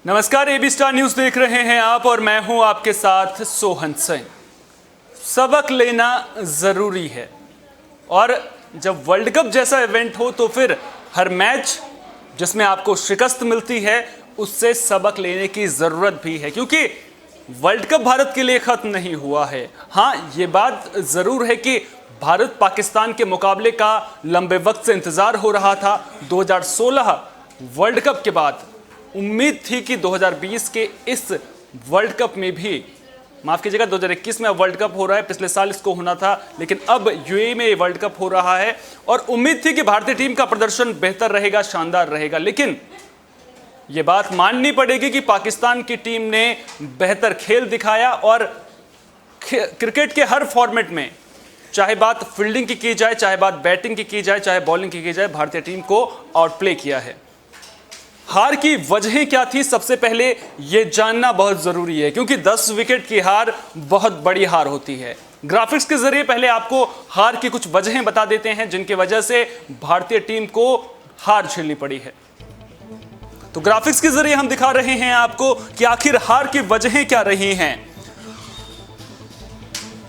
नमस्कार, AB star news देख रहे हैं आप और मैं हूं आपके साथ सोहन सिंह। सबक लेना जरूरी है और जब वर्ल्ड कप जैसा इवेंट हो तो फिर हर मैच जिसमें आपको शिकस्त मिलती है उससे सबक लेने की जरूरत भी है, क्योंकि वर्ल्ड कप भारत के लिए खत्म नहीं हुआ है। हाँ, ये बात जरूर है कि भारत पाकिस्तान के मुकाबले का लंबे वक्त से इंतजार हो रहा था। 2016 वर्ल्ड कप के बाद उम्मीद थी कि 2020 के इस वर्ल्ड कप में भी, माफ कीजिएगा 2021 में वर्ल्ड कप हो रहा है, पिछले साल इसको होना था, लेकिन अब यूएई में वर्ल्ड कप हो रहा है और उम्मीद थी कि भारतीय टीम का प्रदर्शन बेहतर रहेगा, शानदार रहेगा। लेकिन यह बात माननी पड़ेगी कि पाकिस्तान की टीम ने बेहतर खेल दिखाया और क्रिकेट के हर फॉर्मेट में, चाहे बात फील्डिंग की जाए, चाहे बात बैटिंग की जाए, चाहे बॉलिंग की जाए, भारतीय टीम को आउटप्ले किया है। हार की वजहें क्या थी, सबसे पहले यह जानना बहुत जरूरी है, क्योंकि 10 विकेट की हार बहुत बड़ी हार होती है। ग्राफिक्स के जरिए पहले आपको हार की कुछ वजहें बता देते हैं जिनकी वजह से भारतीय टीम को हार झेलनी पड़ी है। तो ग्राफिक्स के जरिए हम दिखा रहे हैं आपको कि आखिर हार की वजहें क्या रही हैं।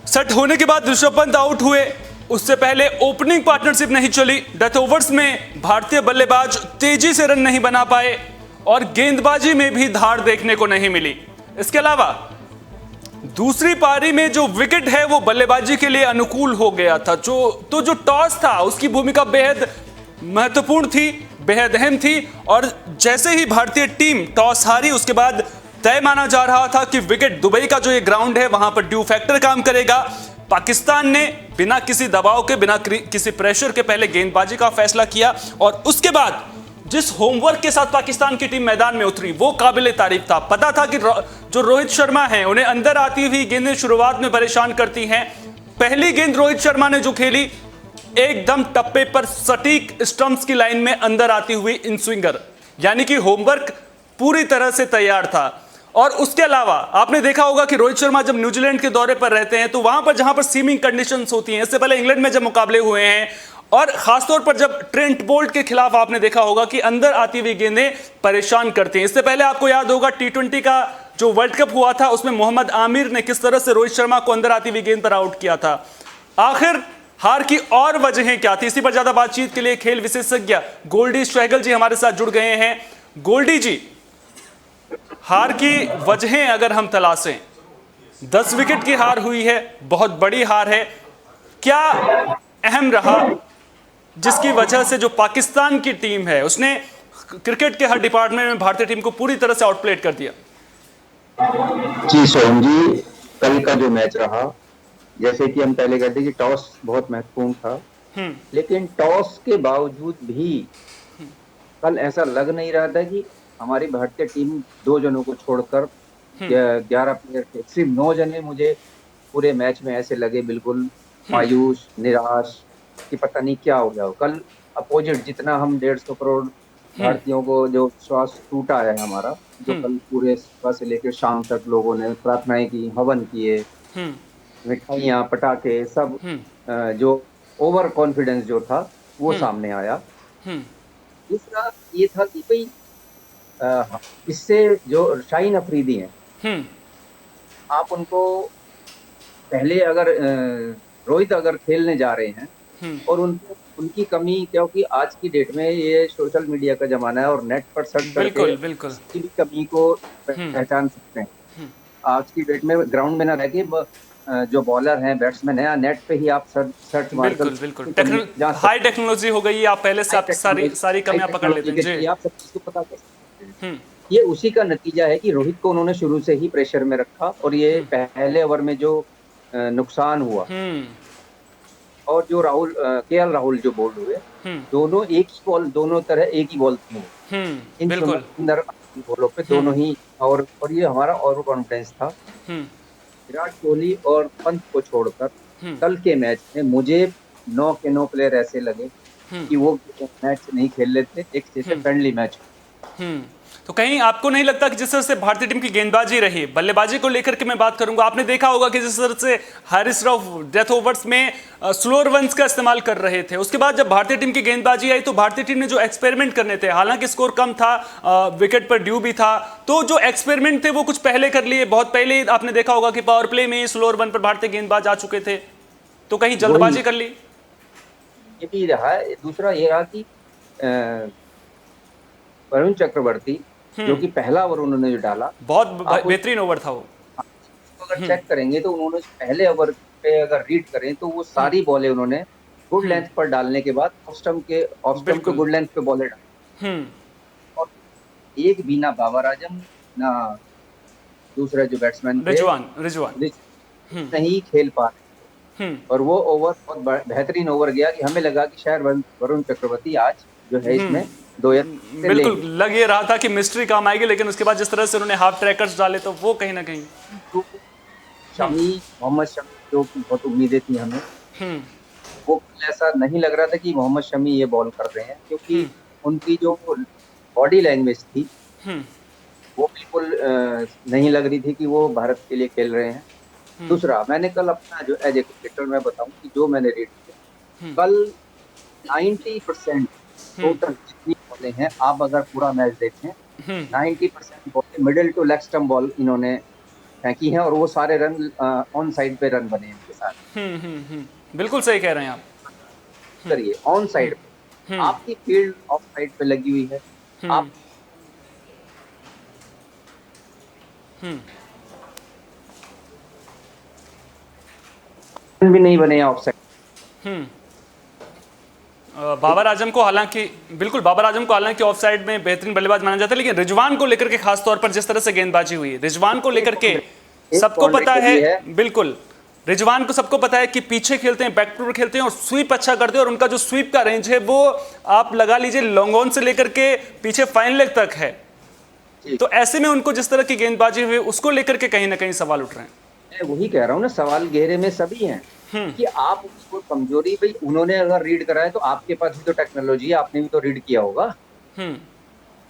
सेट होने के बाद ऋषभ पंत आउट हुए, उससे पहले ओपनिंग पार्टनरशिप नहीं चली, डेथ ओवर्स में भारतीय बल्लेबाज तेजी से रन नहीं बना पाए और गेंदबाजी में भी धार देखने को नहीं मिली। इसके अलावा दूसरी पारी में जो विकेट है वो बल्लेबाजी के लिए अनुकूल हो गया था। जो टॉस था उसकी भूमिका बेहद महत्वपूर्ण थी, बेहद अहम थी और जैसे ही भारतीय टीम टॉस हारी उसके बाद तय माना जा रहा था कि विकेट दुबई का जो ये ग्राउंड है वहां पर ड्यू फैक्टर काम करेगा। पाकिस्तान ने बिना किसी दबाव के, बिना किसी प्रेशर के पहले गेंदबाजी का फैसला किया और उसके बाद जिस होमवर्क के साथ पाकिस्तान की टीम मैदान में उतरी वो काबिले तारीफ था। पता था कि जो रोहित शर्मा हैं उन्हें अंदर आती हुई गेंदें शुरुआत में परेशान करती हैं। पहली गेंद रोहित शर्मा ने जो खेली, एकदम टप्पे पर सटीक स्टंप्स की लाइन में अंदर आती हुई इन स्विंगर, यानी कि होमवर्क पूरी तरह से तैयार था। और उसके अलावा आपने देखा होगा कि रोहित शर्मा जब न्यूजीलैंड के दौरे पर रहते हैं तो वहां पर जहां पर सीमिंग कंडीशंस होती हैं, इससे पहले इंग्लैंड में जब मुकाबले हुए हैं और खासतौर पर जब ट्रेंट बोल्ट के खिलाफ आपने देखा होगा कि अंदर आती हुई गेंदें परेशान करती हैं। इससे पहले आपको याद होगा T20 का जो वर्ल्ड कप हुआ था उसमें मोहम्मद आमिर ने किस तरह से रोहित शर्मा को अंदर आती हुई गेंद पर आउट किया था। आखिर हार की और वजहें क्या थी, इसी पर ज्यादा बातचीत के लिए खेल विशेषज्ञ गोल्डी सहगल जी हमारे साथ जुड़ गए हैं। गोल्डी जी, हार की वजहें अगर हम तलाशें, 10 विकेट की हार हुई है, बहुत बड़ी हार है, क्या अहम रहा जिसकी वजह से जो पाकिस्तान की टीम है उसने क्रिकेट के हर डिपार्टमेंट में भारतीय टीम को पूरी तरह से आउटप्लेड कर दिया? जी सोहन जी, कल का जो मैच रहा, जैसे कि हम पहले कहते कि टॉस बहुत महत्वपूर्ण था, लेकिन टॉस के बावजूद भी कल ऐसा लग नहीं रहा था कि हमारी भारतीय टीम 2 जनों को छोड़कर 11 प्लेयर थे, सिर्फ 9 जने मुझे पूरे मैच में ऐसे लगे बिल्कुल मायूस, निराश कि पता नहीं क्या हो गया। कल अपोजिट, जितना हम 150 करोड़ भारतीयों को जो विश्वास टूटा है हमारा, जो कल पूरे सुबह से लेकर शाम तक लोगों ने प्रार्थनाएं की, हवन किए, मिठाइयाँ, पटाखे, सब जो ओवर कॉन्फिडेंस जो था वो सामने आया। दूसरा ये था कि भाई इससे जो शाहीन अफरीदी हैं, आप उनको पहले अगर रोहित अगर खेलने जा रहे हैं और उनकी कमी, क्योंकि आज की डेट में ये सोशल मीडिया का जमाना है और नेट पर सर्च करके किसी भी कमी को पहचान सकते हैं। आज की डेट में ग्राउंड में ना रह के जो बॉलर हैं, बैट्समैन हैं, नेट पे ही आप सर्च मारकर हाई टेक्नोलॉजी हो गई, आप पहले से सारी कमियां पकड़ लेते हैं, आप सब चीज को पता कर सकते हैं। ये उसी का नतीजा है कि रोहित को उन्होंने शुरू से ही प्रेशर में रखा और ये पहले ओवर में जो नुकसान हुआ और जो केएल राहुल जो बोल्ड हुए, दोनों एक ही बॉल, दोनों तरह एक ही बॉल थी इन बॉलों पे दोनों ही। और ये हमारा ओवर कॉन्फिडेंस था। विराट कोहली और पंत को छोड़कर कल के मैच में मुझे 9 के 9 प्लेयर ऐसे लगे कि वो मैच नहीं खेल लेते, एक जैसे फ्रेंडली मैच। तो कहीं आपको नहीं लगता कि जिस तरह से भारतीय टीम की गेंदबाजी रही, बल्लेबाजी को लेकर के मैं बात करूंगा, आपने देखा होगा कि जिस तरह से हारिस रऊफ डेथ ओवर्स में स्लोअर वंस का इस्तेमाल कर रहे थे, उसके बाद जब भारतीय टीम की गेंदबाजी आई तो भारतीय टीम ने जो एक्सपेरिमेंट करने थे, हालांकि स्कोर कम था, विकेट पर ड्यू भी था, तो जो एक्सपेरिमेंट थे वो कुछ पहले कर लिए, बहुत पहले आपने देखा होगा कि पावर प्ले में स्लोअर वन पर भारतीय गेंदबाज आ चुके थे, तो कहीं जल्दबाजी कर ली। ये भी रहा है। दूसरा ये रहा कि वरुण चक्रवर्ती जो कि पहला ओवर उन्होंने जो डाला, बहुत बेहतरीन ओवर था वो। अगर चेक करेंगे तो उन्होंने पहले ओवर पे अगर रीड करें तो वो सारी बॉलें उन्होंने गुड लेंथ पर डालने के बाद ऑफ स्टंप के गुड लेंथ पे बॉलें डाली, और एक भी ना बाबर आजम ना दूसरा जो बैट्समैन रिजवान नहीं खेल पा रहे, और वो ओवर बहुत बेहतरीन ओवर गया कि हमें लगा कि शायद वरुण चक्रवर्ती आज जो है इसमें 2 या बिल्कुल लग ये रहा था कि मिस्ट्री काम आएगी, लेकिन उसके बाद जिस तरह से उन्होंने हाफ ट्रैकर्स डाले तो वो कहीं ना कहीं मोहम्मद शमी जो बहुत उम्मीदें थी हमें, वो ऐसा नहीं लग रहा था कि मोहम्मद शमी ये बॉल कर रहे हैं, क्योंकि उनकी जो बॉडी लैंग्वेज थी वो बिल्कुल नहीं लग रही थी कि वो भारत के लिए खेल रहे हैं। दूसरा, मैंने कल अपना जो एज ए क्रिकेटर मैं बताऊं कि जो मैंने रेट किया कल 90% टोटल जितनी बॉलें हैं, आप अगर पूरा मैच देखें 90% बॉलें middle to leg stump ball इन्होंने फेंकी हैं, और वो सारे रन ऑन साइड पे रन बने इनके साथ। बिल्कुल सही कह रहे हैं आप। करिए ऑन साइड पे, आपकी फील्ड ऑफ साइड पे लगी हुई है, आप भी नहीं बने ऑफ साइड। बाबर आजम को हालांकि ऑफ साइड में बेहतरीन बल्लेबाज माना जाता है, लेकिन रिजवान को लेकर के खास तौर पर जिस तरह से गेंदबाजी हुई, रिजवान को लेकर के सबको पता है, बिल्कुल रिजवान को सबको पता है कि पीछे खेलते हैं, बैकफुट खेलते हैं और स्वीप अच्छा करते हैं, और उनका जो स्वीप का रेंज है वो आप लगा लीजिए लॉन्ग ऑन से लेकर के पीछे फाइन लेग तक है। तो ऐसे में उनको जिस तरह की गेंदबाजी हुई उसको लेकर के कहीं ना कहीं सवाल उठ रहे हैं। मैं वही कह रहा हूँ ना, सवाल घेरे में सभी हैं कि आप उसको कमजोरी, भाई उन्होंने अगर रीड करा है तो आपके पास भी तो टेक्नोलॉजी है, आपने भी तो रीड किया होगा। हम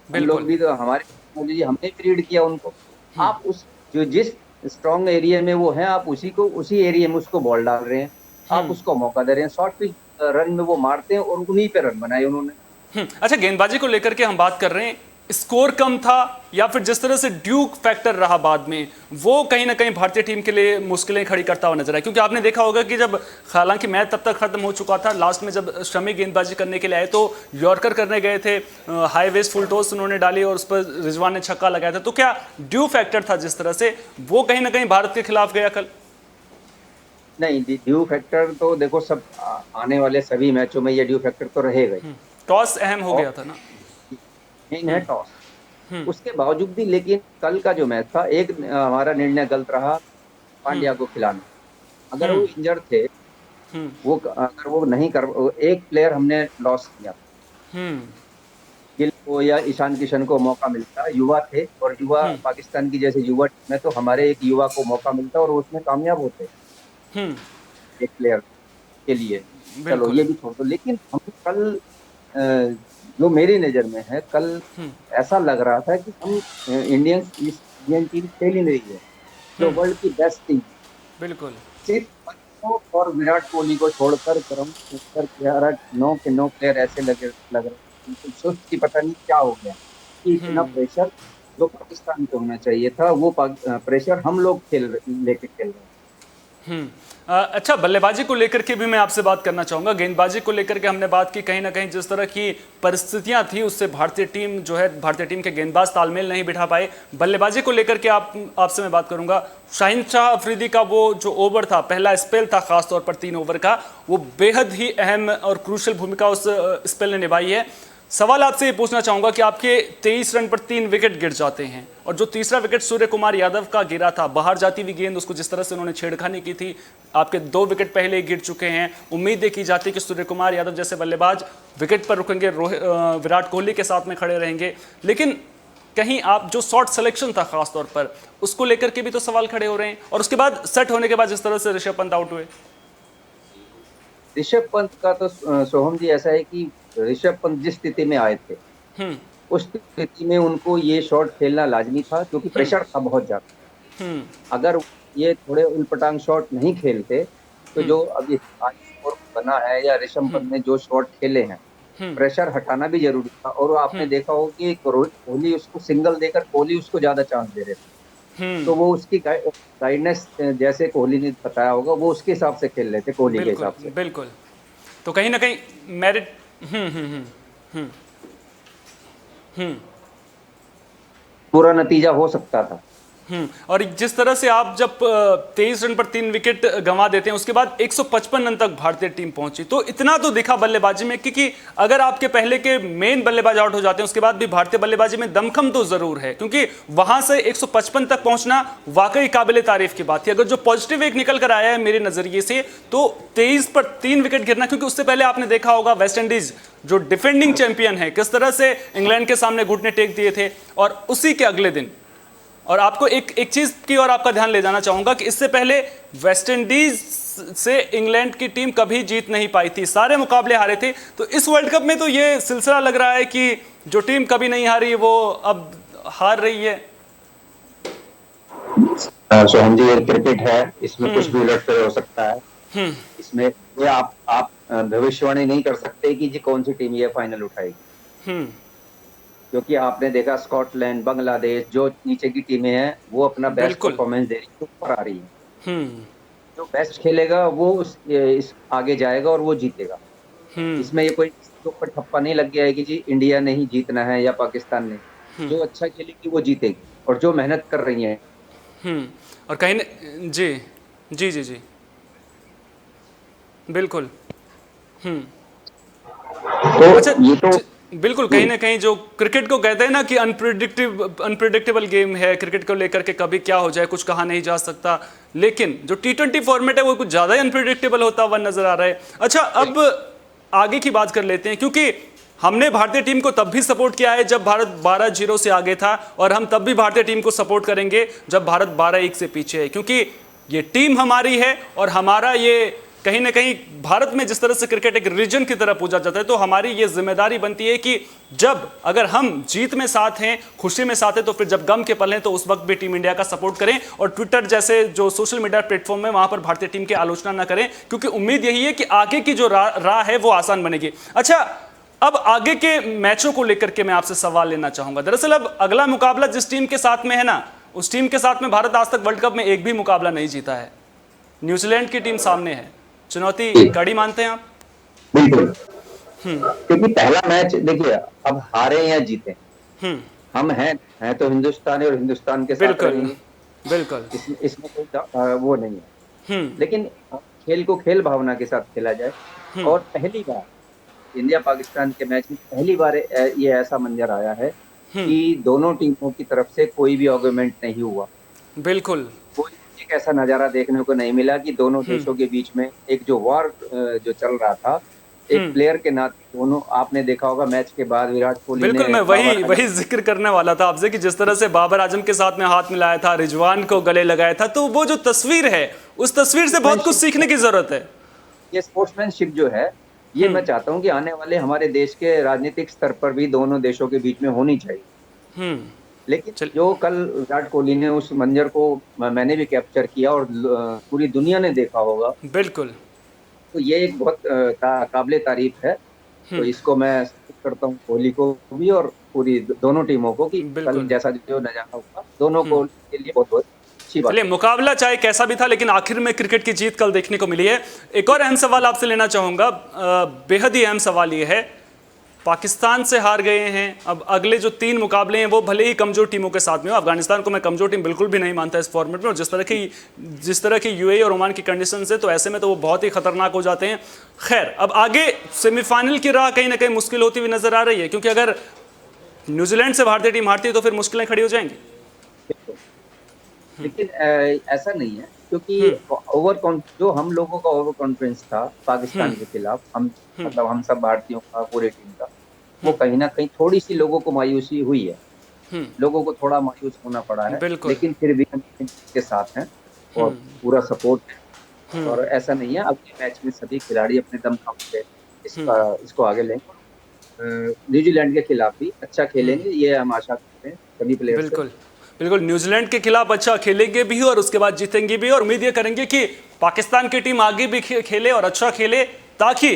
लोग भी तो, हमारी टेक्नोलॉजी हमने भी रीड किया उनको। आप उस जो जिस स्ट्रॉन्ग एरिया में वो है, आप उसी एरिया में उसको बॉल डाल रहे हैं, आप उसको मौका दे रहे हैं, शॉर्ट पिच रन में वो मारते हैं और उन्हीं पे रन बनाए उन्होंने। अच्छा, गेंदबाजी को लेकर के हम बात कर रहे हैं, स्कोर कम था या फिर जिस तरह से ड्यूक फैक्टर रहा बाद में, वो कहीं ना कहीं भारतीय टीम के लिए मुश्किलें खड़ी करता हुआ नजर आया, क्योंकि आपने देखा होगा कि जब हालांकि मैच तब तक खत्म हो चुका था, लास्ट में जब शमी गेंदबाजी करने के लिए आए तो यॉर्कर करने गए थे, हाई वेस्ट फुल टॉस उन्होंने डाली और उस पर रिजवान ने छक्का लगाया था, तो क्या ड्यू फैक्टर था जिस तरह से, वो कहीं ना कहीं भारत के खिलाफ गया कल? नहीं, ड्यू फैक्टर तो देखो सब आने वाले सभी मैचों में ये ड्यू फैक्टर तो रहेगा। टॉस अहम हो गया था ना, नहीं है टॉस, उसके बावजूद भी, लेकिन कल का जो मैच था, एक हमारा निर्णय गलत रहा पांड्या को खिलाना। अगर वो इंजर्ड थे, अगर वो नहीं कर, एक प्लेयर हमने लॉस किया, गिल को या ईशान किशन को मौका मिलता, युवा थे, और युवा पाकिस्तान की जैसे युवा टीम में तो हमारे एक युवा को मौका मिलता और उसमें कामयाब होते एक प्लेयर के लिए। चलो ये भी छोड़ दो, लेकिन हम कल जो मेरी नजर में है, कल ऐसा लग रहा था कि हम इंडियन टीम खेल ही नहीं है, जो वर्ल्ड की बेस्ट टीम, बिल्कुल सिर्फ और विराट कोहली को छोड़कर 9 के 9 प्लेयर ऐसे लग रहे, सुस्त की पता नहीं क्या हो गया कि इतना प्रेशर जो पाकिस्तान को होना चाहिए था, वो प्रेशर हम लोग लेके खेल रहे हैं। अच्छा, बल्लेबाजी को लेकर के भी मैं आपसे बात करना चाहूंगा। गेंदबाजी को लेकर के हमने बात की, कहीं ना कहीं जिस तरह की परिस्थितियां थी उससे भारतीय टीम के गेंदबाज तालमेल नहीं बिठा पाए। बल्लेबाजी को लेकर के आपसे मैं बात करूंगा। शाहीन शाह अफरीदी का वो जो ओवर था, पहला स्पेल था खासतौर पर 3 ओवर का, वो बेहद ही अहम और क्रूशल भूमिका उस स्पेल ने निभाई है। सवाल आपसे ये पूछना चाहूंगा कि आपके 23 रन पर 3 विकेट गिर जाते हैं, और जो तीसरा विकेट सूर्य कुमार यादव का गिरा था, बाहर जाती हुई गेंद, उसको जिस तरह से उन्होंने छेड़खानी की थी, आपके 2 विकेट पहले ही गिर चुके हैं। उम्मीदें की जाती कि सूर्य कुमार यादव जैसे बल्लेबाज विकेट पर रुकेंगे, विराट कोहली के साथ में खड़े रहेंगे, लेकिन कहीं आप जो शॉट सिलेक्शन था खासतौर पर, उसको लेकर के भी तो सवाल खड़े हो रहे हैं। और उसके बाद सेट होने के बाद जिस तरह से ऋषभ पंत आउट हुए, ऋषभ पंत का तो सोहम जी ऐसा है कि ऋषभ पंत जिस स्थिति में आए थे उस स्थिति में उनको ये शॉट खेलना लाजमी था, क्योंकि प्रेशर था बहुत ज्यादा। हम्म। अगर ये थोड़े उलपटांग शॉट नहीं खेलते, तो जो अभी आज स्कोर बना है या ऋषभ पंत ने जो शॉट खेले हैं, प्रेशर हटाना भी जरूरी था। और आपने देखा होगा कि रोहित कोहली उसको सिंगल देकर कोहली उसको ज्यादा चांस दे रहे थे, तो वो उसकी गाइडनेस, जैसे कोहली ने बताया होगा, वो उसके हिसाब से खेल रहे थे, कोहली के बिल्कुल हिसाब से। बिल्कुल। तो कहीं ना कहीं मेरिट। हम्म। हम्म। पूरा नतीजा हो सकता था। और जिस तरह से आप जब 23 रन पर 3 विकेट गंवा देते हैं, उसके बाद 155 रन तक भारतीय टीम पहुंची, तो इतना तो दिखा बल्लेबाजी में कि अगर आपके पहले के मेन बल्लेबाज आउट हो जाते हैं, उसके बाद भी भारतीय बल्लेबाजी में दमखम तो जरूर है, क्योंकि वहां से 155 तक पहुंचना वाकई काबिले तारीफ की बात थी। अगर जो पॉजिटिव एक निकल कर आया है मेरे नजरिए से, तो 23 पर 3 विकेट गिरना, क्योंकि उससे पहले आपने देखा होगा वेस्ट इंडीज जो डिफेंडिंग चैंपियन है, किस तरह से इंग्लैंड के सामने घुटने टेक दिए थे। और उसी के अगले दिन, और आपको एक चीज की और आपका ध्यान ले जाना चाहूंगा कि इससे पहले वेस्ट इंडीज से इंग्लैंड की टीम कभी जीत नहीं पाई थी, सारे मुकाबले हारे थे। तो इस वर्ल्ड कप में तो ये सिलसिला लग रहा है कि जो टीम कभी नहीं हारी वो अब हार रही है। सोहम जी, ये क्रिकेट है, इसमें कुछ भी उलटफेर हो सकता है। इसमें ये आप भविष्यवाणी नहीं कर सकते कि जी कौन सी टीम ये फाइनल उठाएगी, क्योंकि आपने देखा स्कॉटलैंड, बांग्लादेश, जो नीचे की टीमें हैं, वो अपना बेस्ट बिल्कुल। परफॉर्मेंस दे रही है, ऊपर आ रही है। जो बेस्ट खेलेगा वो इस आगे जाएगा और वो जीतेगा। इसमें ये कोई इसके ऊपर ठप्पा नहीं लग गया है कि जी इंडिया ने ही जीतना है या पाकिस्तान ने। जो अच्छा खेलेगी वो जीतेगी, और जो मेहनत कर रही है। और कहीं न, जी जी जी जी बिल्कुल। तो अच्छा, ये तो बिल्कुल। कहीं ना कहीं जो क्रिकेट को कहते हैं ना कि अनप्रिडिक्टेबल गेम है, क्रिकेट को लेकर के कभी क्या हो जाए कुछ कहा नहीं जा सकता, लेकिन जो T20 फॉर्मेट है वो कुछ ज्यादा ही अनप्रिडिक्टेबल होता हुआ नजर आ रहा है। अच्छा, अब आगे की बात कर लेते हैं, क्योंकि हमने भारतीय टीम को तब भी सपोर्ट किया है जब भारत 12-0 से आगे था, और हम तब भी भारतीय टीम को सपोर्ट करेंगे जब भारत 12-1 से पीछे है, क्योंकि ये टीम हमारी है। और हमारा ये कहीं ना कहीं भारत में जिस तरह से क्रिकेट एक रिलीजन की तरह पूजा जाता है, तो हमारी ये जिम्मेदारी बनती है कि जब अगर हम जीत में साथ हैं, खुशी में साथ हैं, तो फिर जब गम के पल हैं तो उस वक्त भी टीम इंडिया का सपोर्ट करें, और ट्विटर जैसे जो सोशल मीडिया प्लेटफॉर्म है वहां पर भारतीय टीम की आलोचना ना करें, क्योंकि उम्मीद यही है कि आगे की जो राह है वो आसान बनेगी। अच्छा, अब आगे के मैचों को लेकर के मैं आपसे सवाल लेना चाहूंगा। दरअसल अब अगला मुकाबला जिस टीम के साथ में है ना, उस टीम के साथ में भारत आज तक वर्ल्ड कप में एक भी मुकाबला नहीं जीता है। न्यूजीलैंड की टीम सामने है। चुनौती कड़ी मानते हैं आप? बिल्कुल, क्योंकि पहला मैच देखिए, अब हारे या जीते, हम हैं तो हिंदुस्तानी, और हिंदुस्तान के साथ बिल्कुल रहेंगे। बिल्कुल। इसमें कोई वो नहीं है। लेकिन खेल को खेल भावना के साथ खेला जाए। और पहली बार इंडिया पाकिस्तान के मैच में पहली बार ये ऐसा मंजर आया है कि दोनों टीमों की तरफ से कोई भी आर्गुमेंट नहीं हुआ। बिल्कुल। कोई एक ऐसा नजारा देखने को नहीं मिला कि दोनों देशों के बीच में एक जो वॉर जो चल रहा था, एक प्लेयर के नाते दोनों, आपने देखा होगा मैच के बाद विराट कोहली ने, बिल्कुल, मैं वही जिक्र करने वाला था आपसे कि जिस तरह से बाबर आजम के साथ में हाथ मिलाया था, रिजवान को गले लगाया था, तो वो जो तस्वीर है, उस तस्वीर से बहुत कुछ सीखने की जरूरत है। ये स्पोर्ट्समैनशिप जो है, ये मैं चाहता हूं कि आने वाले हमारे देश के राजनीतिक स्तर पर भी दोनों देशों के बीच में होनी चाहिए। लेकिन जो कल विराट कोहली ने उस मंजर को मैंने भी कैप्चर किया, और पूरी दुनिया ने देखा होगा। बिल्कुल। तो ये एक बहुत काबिले तारीफ है। तो इसको मैं सपोर्ट करता हूँ, कोहली को भी और पूरी दोनों टीमों को, कि कल जैसा जो नजारा हुआ दोनों को के लिए बहुत बहुत अच्छी बात। चलिए, मुकाबला चाहे कैसा भी था, लेकिन आखिर में क्रिकेट की जीत कल देखने को मिली है। एक और अहम सवाल आपसे लेना चाहूंगा, बेहद ही अहम सवाल ये है, पाकिस्तान से हार गए हैं, अब अगले जो 3 मुकाबले हैं वो भले ही कमजोर टीमों के साथ में हो। अफगानिस्तान को मैं कमजोर टीम बिल्कुल भी नहीं मानता इस फॉर्मेट में, और जिस तरह की यूएई और ओमान की कंडीशन है, तो ऐसे में तो वो बहुत ही खतरनाक हो जाते हैं। खैर, अब आगे सेमीफाइनल की राह कहीं ना कहीं मुश्किल होती हुई नजर आ रही है, क्योंकि अगर न्यूजीलैंड से भारतीय टीम हारती है तो फिर मुश्किलें खड़ी हो जाएंगी। लेकिन ऐसा नहीं है, क्योंकि जो हम लोगों का ओवर कॉन्फिडेंस था पाकिस्तान के खिलाफ, मतलब हम सब भारतीयों का, पूरी टीम का, वो कहीं ना कहीं थोड़ी सी लोगों को मायूसी हुई है। लोगों को थोड़ा मायूस होना पड़ा है, लेकिन फिर भी हम के साथ हैं और पूरा सपोर्ट है। और ऐसा नहीं है, अगले मैच में सभी खिलाड़ी अपने दम पे इसको आगे लेंगे। न्यूजीलैंड के खिलाफ भी अच्छा खेलेंगे, ये हम आशा करते हैं सभी प्लेयर से। बिल्कुल बिल्कुल, न्यूजीलैंड के खिलाफ अच्छा खेलेंगे भी और उसके बाद जीतेंगे भी, और उम्मीद ये करेंगे कि पाकिस्तान की टीम आगे भी खेले और अच्छा खेले, ताकि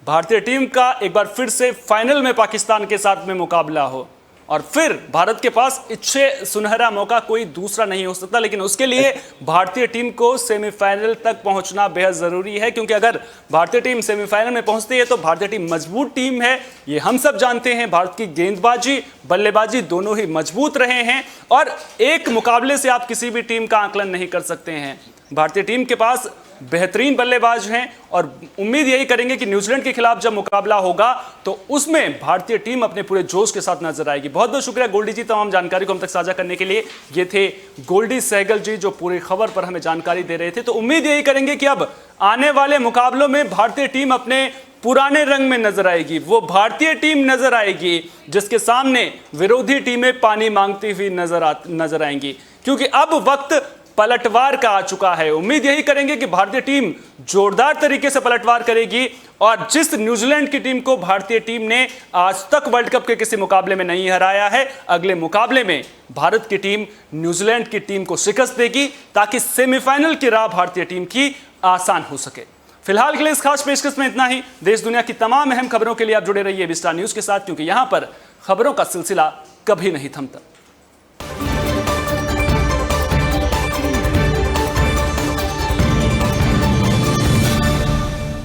भारतीय टीम का एक बार फिर से फाइनल में पाकिस्तान के साथ में मुकाबला हो, और फिर भारत के पास इससे सुनहरा मौका कोई दूसरा नहीं हो सकता। लेकिन उसके लिए भारतीय टीम को सेमीफाइनल तक पहुंचना बेहद जरूरी है, क्योंकि अगर भारतीय टीम सेमीफाइनल में पहुंचती है तो भारतीय टीम मजबूत टीम है, ये हम सब जानते हैं। भारत की गेंदबाजी बल्लेबाजी दोनों ही मजबूत रहे हैं, और एक मुकाबले से आप किसी भी टीम का आकलन नहीं कर सकते हैं। भारतीय टीम के पास बेहतरीन बल्लेबाज हैं, और उम्मीद यही करेंगे कि न्यूजीलैंड के खिलाफ जब मुकाबला होगा तो उसमें भारतीय टीम अपने पूरे जोश के साथ नजर आएगी। बहुत बहुत शुक्रिया गोल्डी जी तमाम जानकारी को हम तक साझा करने के लिए। ये थे गोल्डी सहगल जी जो पूरी खबर पर हमें जानकारी दे रहे थे। तो उम्मीद यही करेंगे कि अब आने वाले मुकाबलों में भारतीय टीम अपने पुराने रंग में नजर आएगी, वो भारतीय टीम नजर आएगी जिसके सामने विरोधी टीमें पानी मांगती हुई नजर आएंगी, क्योंकि अब वक्त पलटवार का आ चुका है। उम्मीद यही करेंगे कि भारतीय टीम जोरदार तरीके से पलटवार करेगी, और जिस न्यूजीलैंड की टीम को भारतीय टीम ने आज तक वर्ल्ड कप के किसी मुकाबले में नहीं हराया है, अगले मुकाबले में भारत की टीम न्यूजीलैंड की टीम को शिकस्त देगी, ताकि सेमीफाइनल की राह भारतीय टीम की आसान हो सके। फिलहाल के लिए इस खास पेशकश में इतना ही। देश दुनिया की तमाम अहम खबरों के लिए आप जुड़े रहिए विस्टार न्यूज के साथ, क्योंकि यहां पर खबरों का सिलसिला कभी नहीं थमता।